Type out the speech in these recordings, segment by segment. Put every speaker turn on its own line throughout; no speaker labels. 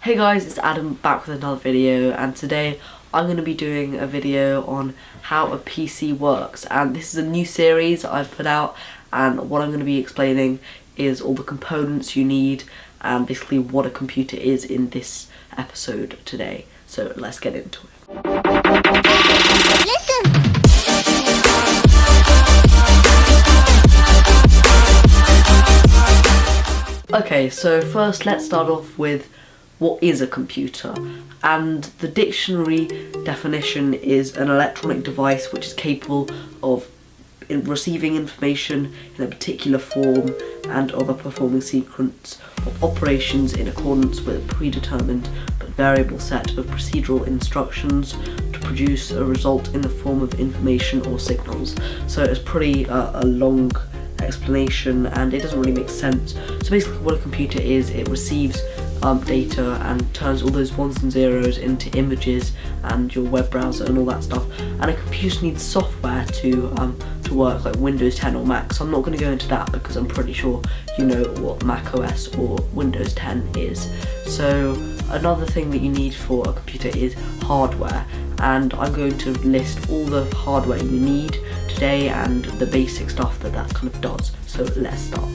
Hey guys, it's Adam back with another video, and today I'm going to be doing a video on how a PC works. And this is a new series I've put out, and what I'm going to be explaining is all the components you need and basically what a computer is in this episode today. So let's get into it.
Listen.
Okay, so first let's start off with what is a computer, and the dictionary definition is an electronic device which is capable of receiving information in a particular form and of a performing sequence of operations in accordance with a predetermined but variable set of procedural instructions to produce a result in the form of information or signals. So it's pretty a long explanation and it doesn't really make sense. So basically what a computer is, it receives data and turns all those ones and zeros into images and your web browser and all that stuff, and a computer needs software to work, like Windows 10 or Mac. So I'm not going to go into that because I'm pretty sure you know what Mac OS or Windows 10 is. So another thing that you need for a computer is hardware, and I'm going to list all the hardware you need today and the basic stuff that kind of does. So let's start.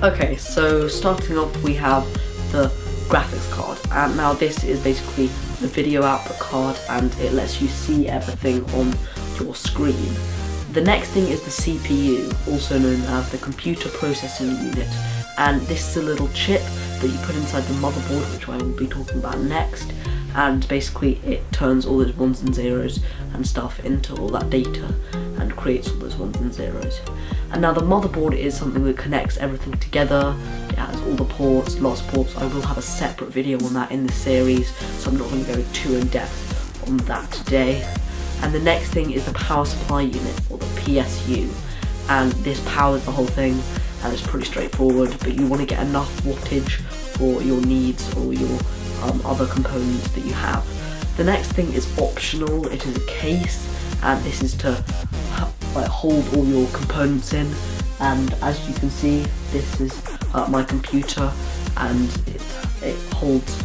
Okay, so starting off we have the graphics card, and now this is basically the video output card and it lets you see everything on your screen. The next thing is the CPU, also known as the computer processing unit, and this is a little chip that you put inside the motherboard, which I will be talking about next, and basically it turns all those ones and zeros and stuff into all that data and creates all those ones and zeros. And now the motherboard is something that connects everything together. It has all the ports, lots of ports. I will have a separate video on that in this series, so I'm not going to go too in depth on that today. And the next thing is the power supply unit, or the PSU, and this powers the whole thing, and it's pretty straightforward, but you want to get enough wattage for your needs or your other components that you have. The next thing is optional. It is a case, and this is to hold all your components in, and as you can see, this is my computer, and it holds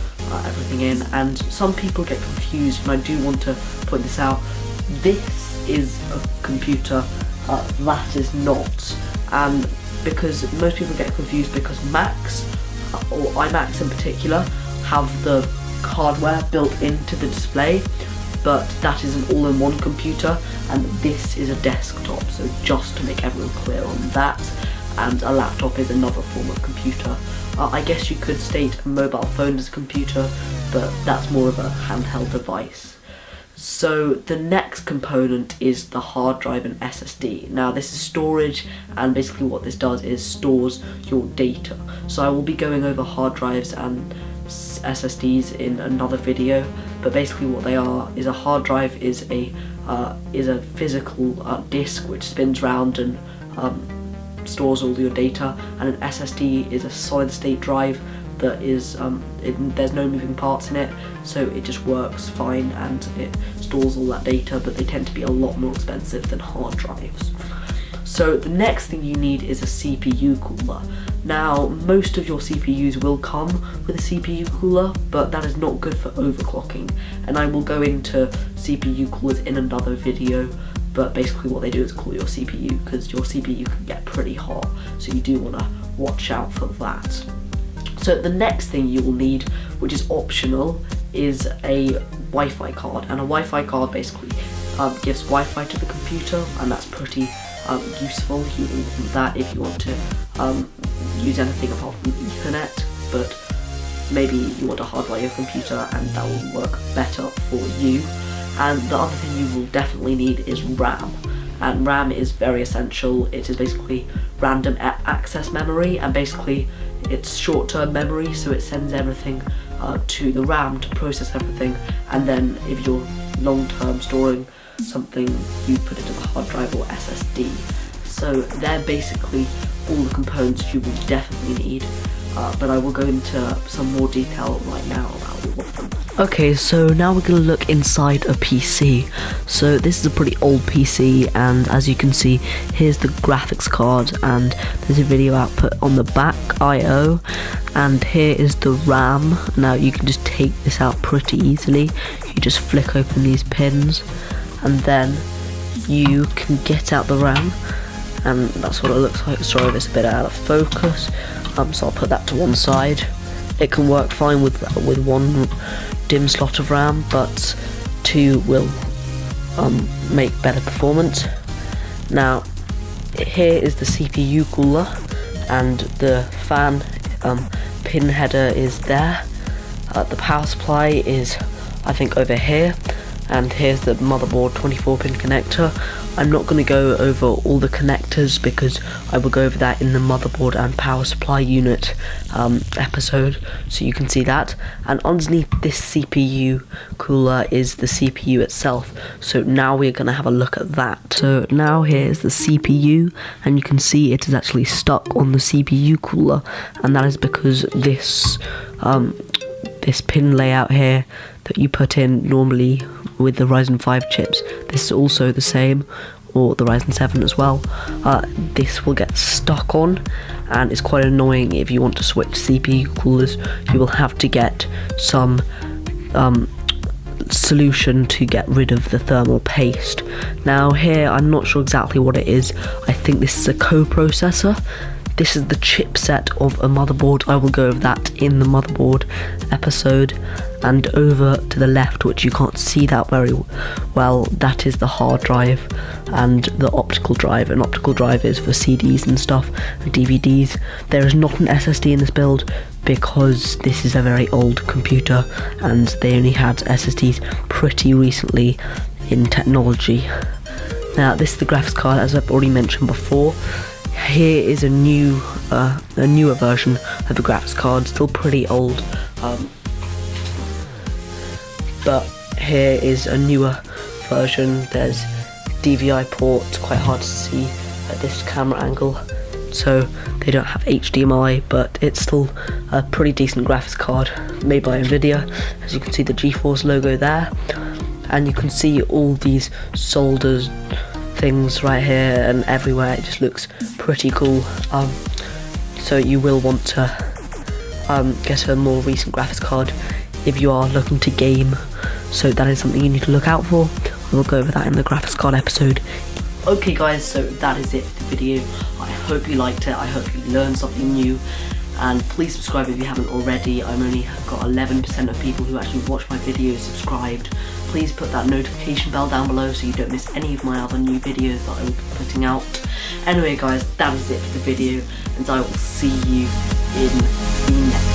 everything in. And some people get confused, and I do want to point this out. This is a computer, that is not, and because most people get confused because Macs, or iMacs in particular, have the hardware built into the display, but that is an all-in-one computer, and this is a desktop. So just to make everyone clear on that, and a laptop is another form of computer. I guess you could state a mobile phone as a computer, but that's more of a handheld device. So the next component is the hard drive and SSD. Now this is storage, and basically what this does is stores your data. So I will be going over hard drives and SSDs in another video, but basically what they are is a hard drive is a physical disk which spins round and stores all your data, and an SSD is a solid state drive that is there's no moving parts in it, so it just works fine and it stores all that data, but they tend to be a lot more expensive than hard drives. So the next thing you need is a CPU cooler. Now most of your CPUs will come with a CPU cooler, but that is not good for overclocking, and I will go into CPU coolers in another video, but basically what they do is cool your CPU, because your CPU can get pretty hot, so you do want to watch out for that. So the next thing you will need, which is optional, is a Wi-Fi card, and a Wi-Fi card basically gives Wi-Fi to the computer, and that's pretty useful. You will want that if you want to use anything apart from Ethernet, but maybe you want to hardwire your computer and that will work better for you. And the other thing you will definitely need is RAM, and RAM is very essential. It is basically random access memory, and basically it's short-term memory, so it sends everything to the RAM to process everything, and then if you're long-term storing something, you put it to the hard drive or SSD. So they're basically all the components you will definitely need, but I will go into some more detail right now about all of them. Okay, so now we're gonna look inside a PC. So this is a pretty old PC, and as you can see, here's the graphics card, and there's a video output on the back, I/O, and here is the RAM. Now you can just take this out pretty easily. You just flick open these pins, and then you can get out the RAM, and that's what it looks like. Sorry if it's a bit out of focus, so I'll put that to one side. It can work fine with one DIMM slot of RAM, but 2 will make better performance. Now here is the CPU cooler, and the fan pin header is there. The power supply is, I think, over here, and here's the motherboard 24-pin connector. I'm not going to go over all the connectors because I will go over that in the motherboard and power supply unit episode, so you can see that. And underneath this CPU cooler is the CPU itself, so now we're going to have a look at that. So now here's the CPU, and you can see it is actually stuck on the CPU cooler, and that is because this pin layout here that you put in normally with the Ryzen 5 chips, this is also the same, or the Ryzen 7 as well. This will get stuck on, and it's quite annoying. If you want to switch CPU coolers, you will have to get some solution to get rid of the thermal paste. Now here, I'm not sure exactly what it is. I think this is a coprocessor. This is the chipset of a motherboard. I will go over that in the motherboard episode. And over to the left, which you can't see that very well, that is the hard drive and the optical drive. An optical drive is for CDs and stuff, and DVDs. There is not an SSD in this build because this is a very old computer and they only had SSDs pretty recently in technology. Now this is the graphics card, as I've already mentioned before. Here is a newer version of the graphics card, still pretty old, but here is a newer version. There's DVI port, quite hard to see at this camera angle, so they don't have HDMI, but it's still a pretty decent graphics card made by Nvidia. As you can see, the GeForce logo there, and you can see all these solder things right here and everywhere. It just looks pretty cool. So you will want to get a more recent graphics card if you are looking to game, so that is something you need to look out for. We'll go over that in the graphics card episode. Okay guys, so that is it for the video. I hope you liked it, I hope you learned something new, and please subscribe if you haven't already. I'm only got 11% of people who actually watch my videos subscribed. Please put that notification bell down below so you don't miss any of my other new videos that I will be putting out. Anyway guys, that is it for the video, and I will see you in the next